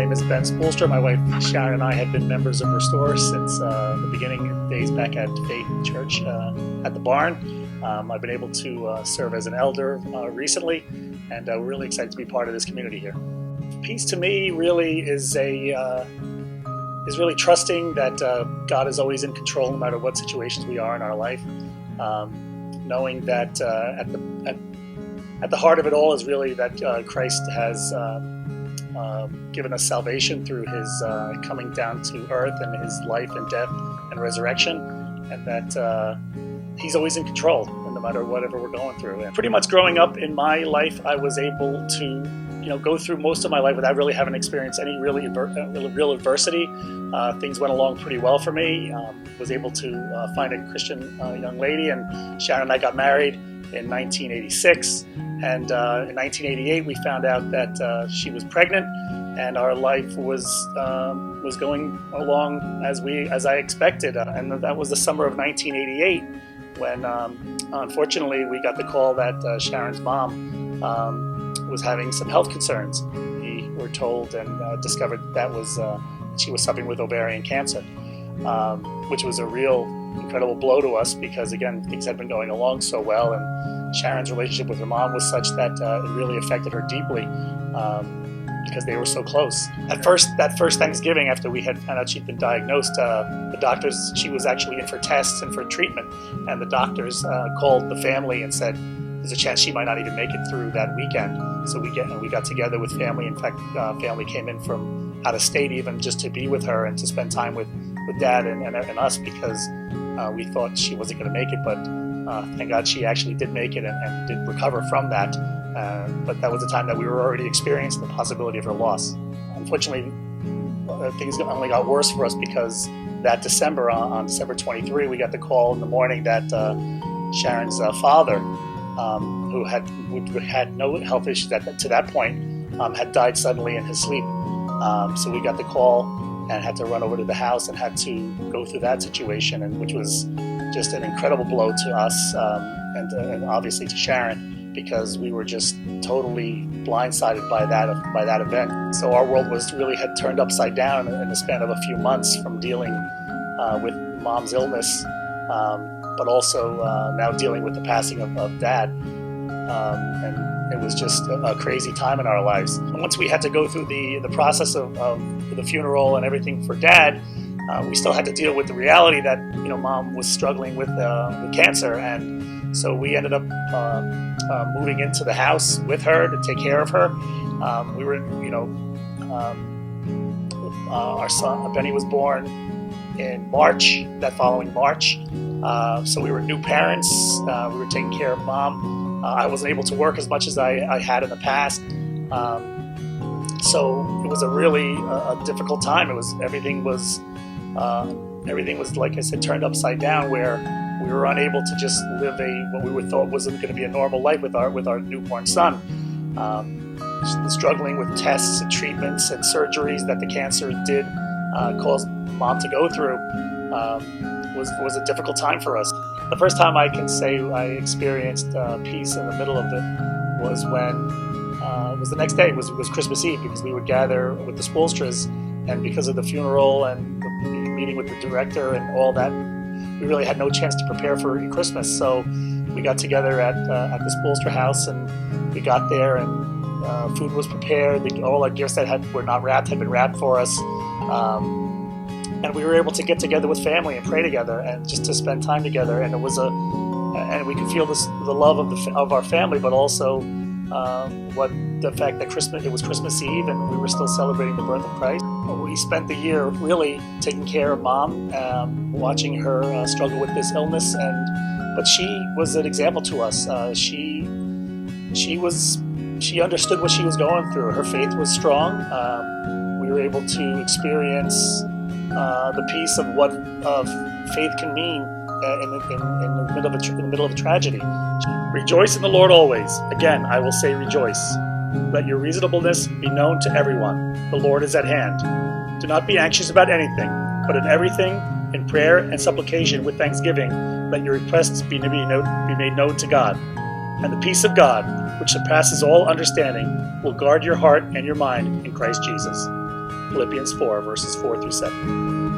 name is Ben Spoelstra. My wife Sharon and I have been members of Restore since the beginning days back at Faith Church at the Barn. I've been able to serve as an elder recently, and we're really excited to be part of this community here. Peace to me really is really trusting that God is always in control no matter what situations we are in our life. Knowing that at the heart of it all is really that Christ has given us salvation through his coming down to earth and his life and death and resurrection, and that he's always in control no matter whatever we're going through. And pretty much growing up in my life, I was able to go through most of my life without really having experienced any real adversity. Things went along pretty well for me. Was able to find a Christian young lady, and Sharon and I got married in 1986. And in 1988, we found out that she was pregnant, and our life was going along as I expected. And that was the summer of 1988 when, unfortunately, we got the call that Sharon's mom was having some health concerns. We were told and discovered that she was suffering with ovarian cancer, which was a real incredible blow to us because, again, things had been going along so well, and Sharon's relationship with her mom was such that it really affected her deeply because they were so close. That first Thanksgiving, after we had found out she'd been diagnosed, the doctors, she was actually in for tests and for treatment, and the doctors called the family and said there's a chance she might not even make it through that weekend. So we got together with family. In fact, family came in from out of state even just to be with her and to spend time with Dad and us, because we thought she wasn't going to make it, but thank God she actually did make it and did recover from that. But that was the time that we were already experiencing the possibility of her loss. Unfortunately, things only got worse for us because that December, on December 23, we got the call in the morning that Sharon's father, who had no health issues to that point, had died suddenly in his sleep. So we got the call and had to run over to the house and had to go through that situation, and which was just an incredible blow to us and obviously to Sharon, because we were just totally blindsided by that event. So our world had turned upside down in the span of a few months, from dealing with Mom's illness, but also now dealing with the passing of Dad. And it was just a crazy time in our lives. And once we had to go through the process of the funeral and everything for Dad, we still had to deal with the reality that Mom was struggling with cancer, and so we ended up moving into the house with her to take care of her. We were, our son Benny was born in March, that following March. So we were new parents. We were taking care of Mom. I wasn't able to work as much as I had in the past. So it was a really difficult time. Everything was, like I said, turned upside down, where we were unable to just live what we thought was going to be a normal life with our newborn son. Struggling with tests and treatments and surgeries that the cancer did cause Mom to go through was a difficult time for us. The first time I can say I experienced peace in the middle of it was was the next day. It was Christmas Eve, because we would gather with the Spoelstras, and because of the funeral and the meeting with the director and all that, we really had no chance to prepare for Christmas. So we got together at the Spoelstra house, and we got there, and food was prepared. All our gifts that were not wrapped had been wrapped for us. And we were able to get together with family and pray together and just to spend time together. And it was and we could feel the love of our family, but also the fact that it was Christmas Eve and we were still celebrating the birth of Christ. We spent the year really taking care of Mom, watching her struggle with this illness, but she was an example to us. She understood what she was going through. Her faith was strong. We were able to experience the peace of what faith can mean in the middle of a tragedy. Rejoice in the Lord always. Again, I will say rejoice. Let your reasonableness be known to everyone. The Lord is at hand. Do not be anxious about anything, but in everything, in prayer and supplication with thanksgiving, let your requests be made known to God. And the peace of God, which surpasses all understanding, will guard your heart and your mind in Christ Jesus. Philippians 4, verses 4 through 7.